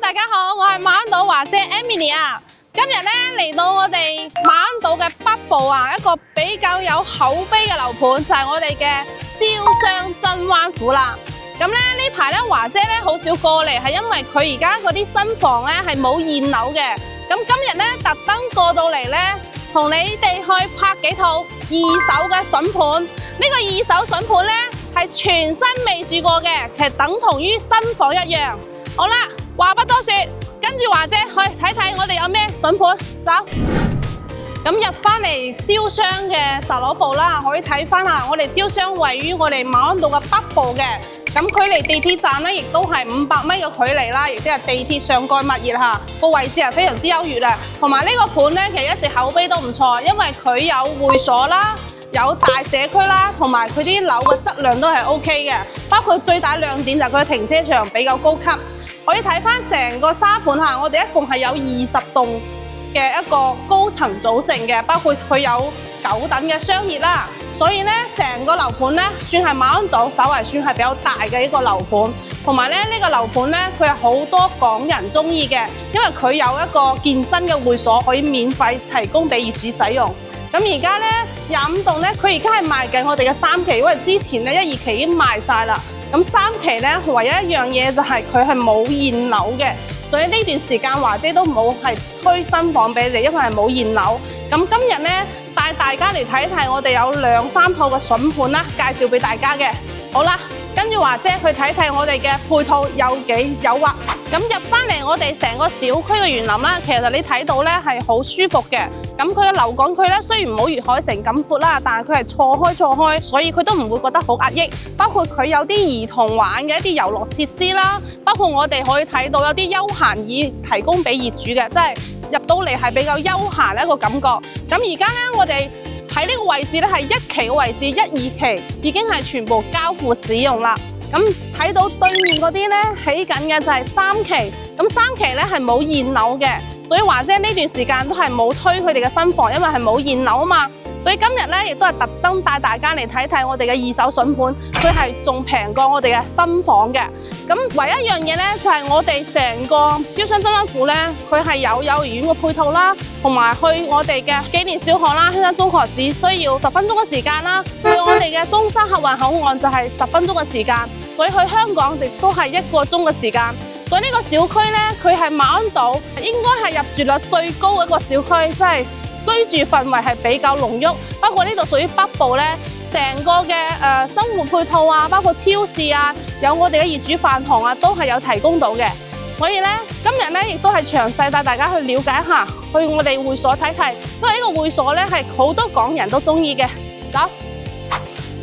大家好，我係馬鞍島華姐 Emily 啊。今日咧嚟到我哋馬鞍島嘅北部啊，一個比較有口碑嘅樓盤就係我哋嘅招商真灣府啦。咁咧呢排咧華姐咧好少過嚟，係因為佢而家嗰啲新房咧係冇現樓嘅。咁今日咧特登過到嚟咧，同你哋去拍幾套二手嘅筍盤。呢個二手筍盤咧係全新未住過嘅，其實等同於新房一樣。好啦，話不多說，跟住華姐去睇睇我哋有咩筍盤，走。咁入翻嚟招商嘅實攞部啦，可以睇翻下我哋招商位於我哋馬鞍島嘅北部嘅，咁距離地鐵站咧亦都係500米嘅距離啦，亦都係地鐵上蓋物業嚇，個位置係非常之優越啊。同埋呢個盤咧，其實一直口碑都唔錯，因為佢有會所啦，有大社區啦，同埋佢啲樓嘅質量都係 OK 嘅，包括最大亮點就係佢嘅停車場比較高級。可以睇翻成個沙盤下，我哋一共係有20棟嘅一個高層組成嘅，包括佢有9等嘅商業啦，所以咧成個樓盤咧算係馬鞍島稍為算係比較大嘅一個樓盤，同埋咧呢個樓盤咧佢係好多港人中意嘅，因為佢有一個健身嘅會所可以免費提供俾業主使用。咁而家咧25棟咧，佢而家係賣緊我哋嘅3期，因為之前咧1、2期已經賣晒啦。咁3期咧，唯一一樣嘢就係佢係冇現樓嘅，所以呢段時間華姐都冇係推新房俾你，因為係冇現樓。咁今日咧帶大家嚟睇睇，我哋有2、3套嘅筍盤啦，介紹俾大家嘅。好啦，跟住華姐去睇睇我哋嘅配套有幾誘惑。咁入翻嚟我哋成個小區嘅園林啦，其實你睇到咧係好舒服嘅。咁佢嘅樓港區咧雖然冇粵海城咁闊啦，但係佢係錯開，所以佢都唔會覺得好壓抑。包括佢有啲兒童玩嘅一啲遊樂設施啦，包括我哋可以睇到有啲休閒椅提供俾業主嘅，即係入到嚟係比較休閒一個感覺。咁而家咧我哋喺呢個位置咧係1期嘅位置，1、2期已經係全部交付使用啦。咁睇到對面嗰啲咧起緊嘅就係3期，咁3期咧係冇現樓嘅，所以華姐呢段時間都係冇推佢哋嘅新房，因為係冇現樓啊嘛。所以今日咧亦都係特登帶大家嚟睇睇我哋嘅二手筍盤，佢係仲平過我哋嘅新房嘅。咁唯一一樣嘢咧就係我哋成個招商真灣府咧，佢係有幼兒園嘅配套啦，同埋去我哋嘅紀念小學啦、香山中學只需要10分鐘嘅時間啦，去我哋嘅中山客運口岸就係10分鐘嘅時間，所以去香港亦都係1個鐘嘅時間。所以呢個小區咧，佢係馬鞍島應該係入住率最高嘅一個小區，即係居住氛圍係比較濃郁。包括呢度屬於北部咧，成個嘅生活配套啊，包括超市啊，有我哋嘅業主飯堂啊，都係有提供到嘅。所以咧，今日咧亦都係詳細帶大家去了解一下，去我哋會所睇睇，因為呢個會所咧係好多港人都中意嘅。走。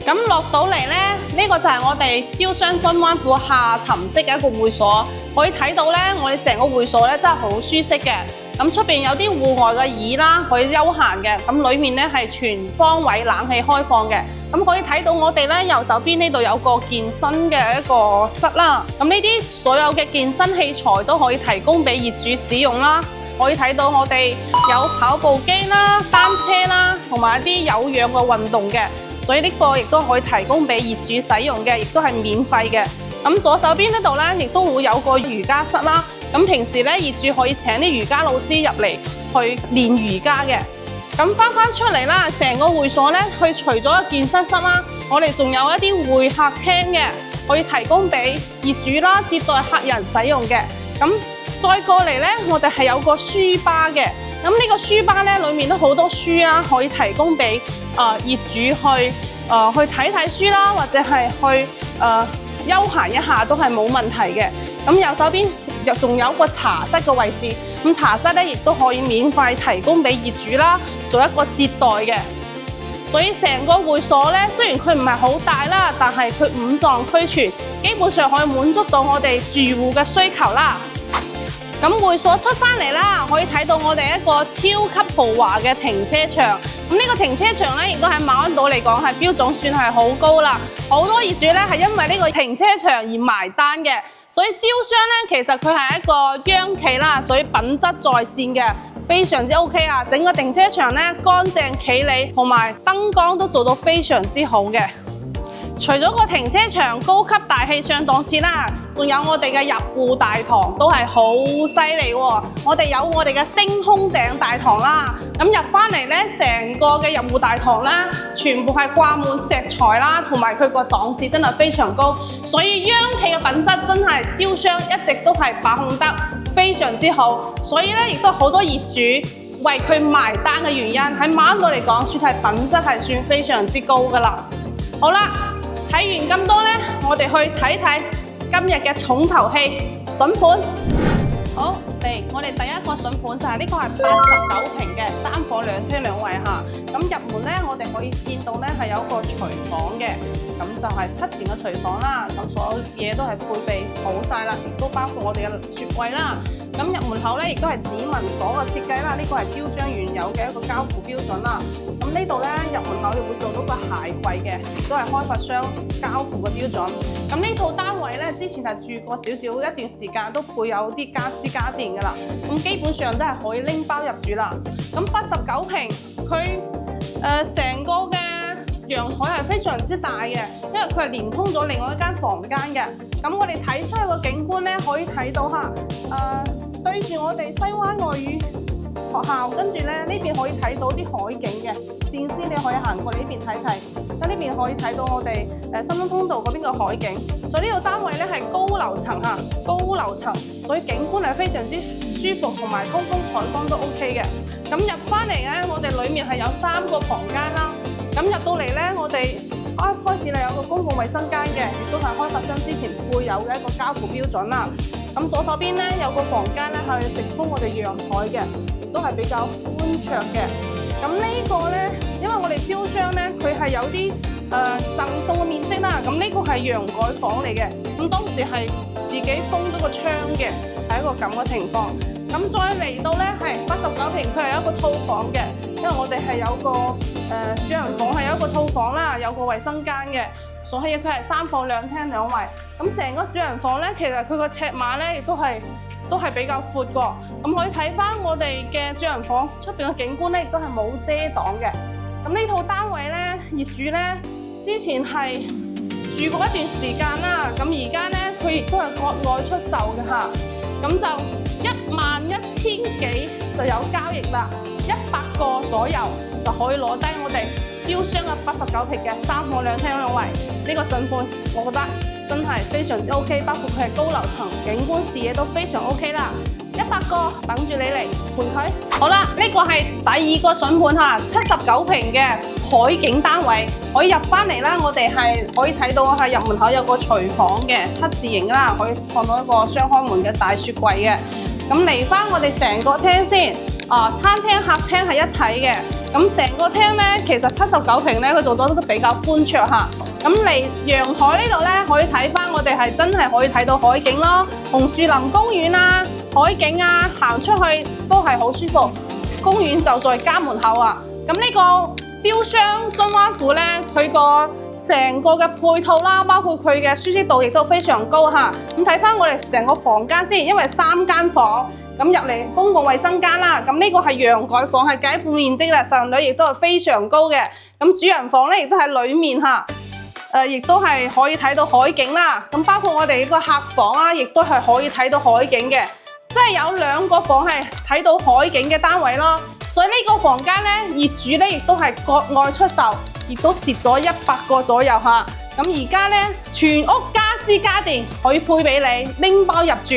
咁落到嚟咧，呢個就係我哋招商真灣府下沉式嘅一個會所，可以睇到咧，我哋成個會所咧真係好舒適嘅。咁出邊有啲戶外嘅椅啦，可以休閒嘅。咁裏面咧係全方位冷氣開放嘅。咁可以睇到我哋咧右手邊呢度有個健身嘅一個室啦。咁呢啲所有嘅健身器材都可以提供俾業主使用啦。可以睇到我哋有跑步機啦、單車啦，同埋一啲有氧嘅運動嘅。所以呢個亦都可以提供俾業主使用嘅，亦都係免費嘅。咁左手邊呢度咧，亦都會有個瑜伽室啦。咁平時咧，業主可以請啲瑜伽老師入嚟去練瑜伽嘅。咁翻出嚟啦，成個會所咧，佢除咗健身室啦，我哋仲有一啲會客廳嘅，可以提供俾業主啦接待客人使用嘅。咁再過嚟咧，我哋係有個書吧嘅。咁呢個書吧咧，裡面都好多書啦，可以提供俾業主去睇書啦，或者係去休閒一下都係冇問題嘅。咁右手邊仲有個茶室嘅位置，咁茶室咧亦都可以免費提供俾業主啦，做一個接待嘅。所以成個會所咧，雖然佢唔係好大啦，但係佢5臟俱全，基本上可以滿足到我哋住戶嘅需求啦。咁會所出翻嚟啦，可以睇到我哋一個超級豪華嘅停車場。咁呢個停車場咧，亦都喺馬鞍島嚟講係標準算係好高啦。好多業主咧係因為呢個停車場而埋單嘅。所以招商咧，其實佢係一個央企啦，所以品質在線嘅，非常之 OK 啊！整個停車場咧乾淨企理，同埋燈光都做到非常之好嘅。除咗個停車場高級大氣上檔次啦，仲有我哋嘅入戶大堂都係好犀利喎。我哋有我哋嘅星空頂大堂啦，咁入翻嚟呢，成個嘅入戶大堂啦，全部係掛滿石材啦，同埋佢個檔次真係非常高，所以央企嘅品質真係招商一直都係把控得非常之好，所以呢，亦都好多業主為佢埋單嘅原因，喺馬鞍島嚟講，算係品質係算非常之高噶啦。好啦，睇完咁多呢，我哋去睇睇今日嘅重頭戲筍盤。好，嚟我哋第一個筍盤就係呢個係89平嘅3房2廳2衛嚇。咁入門呢，我哋可以見到呢係有一個廚房嘅，咁就係7件嘅廚房啦。咁所有嘢都係配備好晒啦，亦都包括我哋嘅雪櫃啦。咁入門口咧，亦都係指紋鎖嘅設計啦，呢個係招商原有嘅一個交付標準啦。咁呢度咧，入門口亦會做到個鞋櫃嘅，亦都係開發商交付嘅標準。咁呢套單位咧，之前係住過少少一段時間，都配有啲家私家電噶啦。咁基本上都係可以拎包入住啦。咁89平，佢成個嘅陽台係非常之大嘅，因為佢係連通咗另外一間房間嘅。咁我哋睇出去個景觀咧，可以睇到嚇，對住我哋西灣外語學校，跟住咧呢邊可以睇到啲海景嘅。線先你可以行過嚟呢邊睇睇，咁呢邊可以睇到我哋深東通道嗰邊嘅海景。所以呢個單位咧係高樓層嚇，高樓層，所以景觀係非常之舒服，同埋通風採光都 OK 嘅。咁入翻嚟咧，我哋裡面係有3個房間啦。咁入到嚟咧，我哋開始咧有個公共衛生間嘅，亦都係開發商之前配有嘅一個交付標準啦。咁左手邊咧有個房間咧係直通我哋陽台嘅，亦都係比較寬敞嘅。咁呢個咧，因為我哋招商咧，佢係有啲贈送嘅面積啦。咁呢個係陽改房嚟嘅，咁當時係自己封咗個窗嘅，係一個咁嘅情況。咁再嚟到咧係89平，佢係有一個套房嘅，因為我哋係有個主人房係有一個套房啦，有個衛生間嘅，所以佢係3房2廳2衛。咁成個主人房咧，其實佢個尺碼咧亦都係比較闊個。咁可以睇翻我哋嘅主人房出邊嘅景觀咧，亦都係冇遮擋嘅。咁呢套單位咧，業主咧之前係住過一段時間啦，咁而家咧佢亦都係國外出售嘅嚇，咁就11000幾就有交易啦，100個左右就可以攞低我哋招商嘅89平嘅3房2廳2衛。呢個筍盤，我覺得真係非常之 OK， 包括佢係高樓層，景觀視野都非常 OK 啦。100個等住你嚟盤佢。好啦，呢個係第2個筍盤嚇，79平嘅海景單位，可以入翻嚟啦。我哋係可以睇到係入門口有個廚房嘅7字形啦，可以放到一個雙開門嘅大雪櫃嘅。咁嚟翻我哋成個廳先，餐廳客廳係一體嘅。咁成個廳咧，其實79平咧，佢做到都比較寬敞嚇。咁嚟陽台呢度咧，可以睇翻我哋係真係可以睇到海景咯，紅樹林公園啊，海景啊，行出去都係好舒服。公園就在家門口啊。咁呢個招商津灣府咧，佢個成個嘅配套啦，包括佢嘅舒適度亦都非常高嚇。咁睇翻我哋成個房間先，因為3間房。咁入嚟公共衛生間啦，咁呢個係陽改房，係解半面積啦，實用率亦都係非常高嘅。咁主人房咧亦都喺裡面嚇，亦都係可以睇到海景啦。咁包括我哋呢個客房啦，亦都係可以睇到海景嘅，即係有2個房係睇到海景嘅單位咯。所以呢個房間咧，業主咧亦都係國外出售，亦都蝕咗100個左右嚇。咁而家咧，全屋家私家電可以配俾你拎包入住。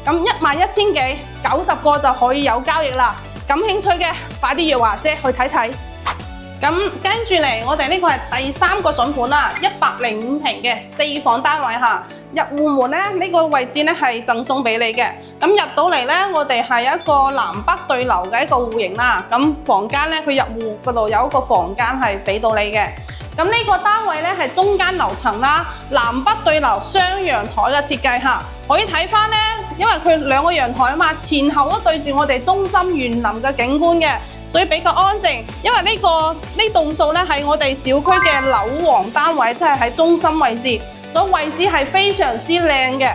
咁11000幾90個就可以有交易啦。感興趣嘅快啲約華姐去睇睇。咁跟住嚟，我哋呢個係第3個筍盤啦，105平嘅4房單位嚇。入戶門咧，呢個位置咧係贈送俾你嘅。咁入到嚟咧，我哋係一個南北對流嘅一個戶型啦。咁房間咧，佢入戶嗰度有一個房間係俾到你嘅。咁呢個單位咧係中間樓層啦，南北對流雙陽台嘅設計嚇。可以睇翻咧，因為佢2個陽台啊嘛，前後都對住我哋中心園林嘅景觀嘅，所以比較安靜。因為呢棟數咧係我哋小區嘅樓王單位，即係喺中心位置，所以位置係非常之靚嘅。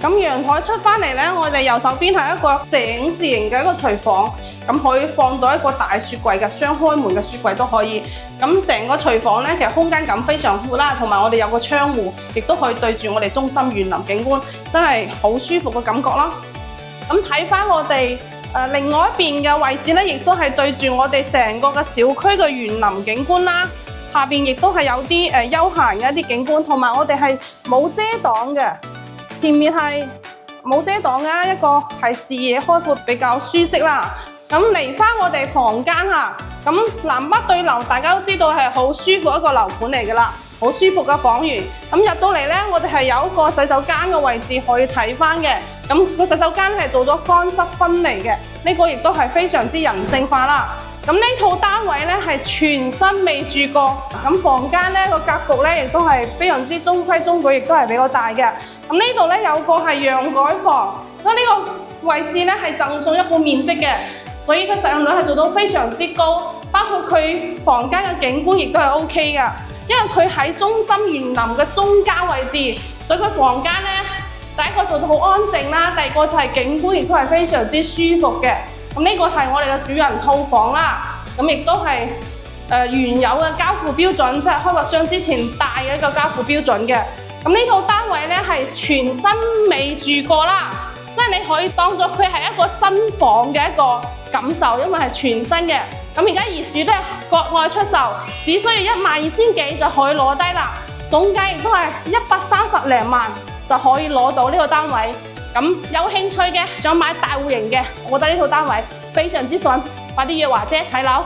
咁咁陽台出返嚟呢，我哋右手邊係一個井字形嘅一個廚房，咁可以放到一個大雪櫃嘅雙開門嘅雪櫃都可以。咁成個廚房呢，其實空間感非常闊啦，同埋我哋有個窗戶，亦都可以對住我哋中心園林景觀，真係好舒服嘅感覺啦。咁睇返我哋另外一邊嘅位置呢，亦都係對住我哋成個嘅小區嘅園林景觀啦。下邊亦都係有啲休閒嘅一啲景觀，同埋我哋係冇遮擋嘅。前面係冇遮擋嘅一個係視野開闊，比較舒適啦。咁嚟返我哋房間嚇，咁南北對流大家都知道係好舒服一個樓盤嚟㗎啦，好舒服嘅房源。咁入到嚟呢，我哋係有一個洗手間嘅位置可以睇返嘅。咁個洗手間係做咗乾濕分離嘅，呢個亦都係非常之人性化啦。咁呢套單位呢係全新未住過，咁房間呢個格局呢亦都係非常之中規中矩，亦都係比較大嘅。咁呢度呢有個係陽台房，咁呢個位置呢係贈送一半面積嘅，所以佢實用率係做到非常之高，包括佢房間嘅景觀亦都係 OK 嘅，因為佢喺中心園林嘅中間位置，所以佢房間呢第一個做到好安靜啦，第二個就係景觀亦都係非常之舒服嘅。咁呢個係我哋嘅主人套房啦，咁亦都係原有嘅交付標準，即係開發商之前帶嘅一個交付標準嘅。咁呢套單位呢係全新未住過啦，即係你可以當作佢係一個新房嘅一個感受，因為係全新嘅。咁而家業主都係國外出售，只需要12000幾就可以攞低啦，總價亦都係130零萬就可以攞到呢個單位。咁有興趣嘅想買大戶型嘅，我覺得呢套單位非常之順，快啲約華姐睇樓。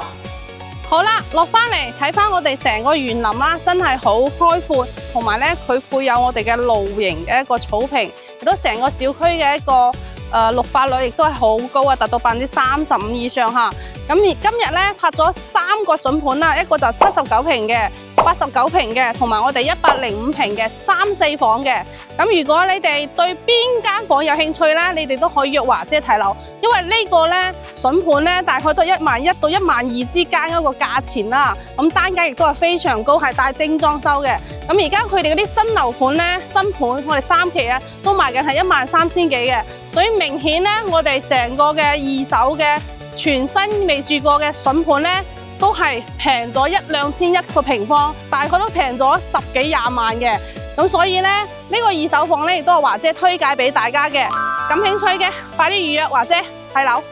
好啦，落返嚟睇返我哋成個園林啦，真係好開闊，同埋呢佢配有我哋嘅露營嘅一個草坪，亦都成個小區嘅一個綠化率亦都係好高啊，達到35%以上嚇。咁而今日呢拍咗3個筍盤啦，一個就79平嘅、89平嘅，同埋我哋105平嘅3、4房嘅。咁如果你哋對邊間房有興趣呢，你哋都可以約華姐睇樓，因為呢個呢筍盤呢大概都係11000到12000之間一個價錢啦。咁單價亦都係非常高，係帶精裝修嘅。咁而家佢哋嗰啲新樓盤呢，新盤我哋3期啊都賣緊係13000幾嘅，所以明顯呢，我哋成個嘅二手嘅全新未住過嘅筍盤呢，都係平咗1-2千一個平方，大概都平咗10幾20萬嘅。咁所以呢，呢個二手房呢，亦都係華姐推介俾大家嘅。感興趣嘅快啲預約華姐睇樓。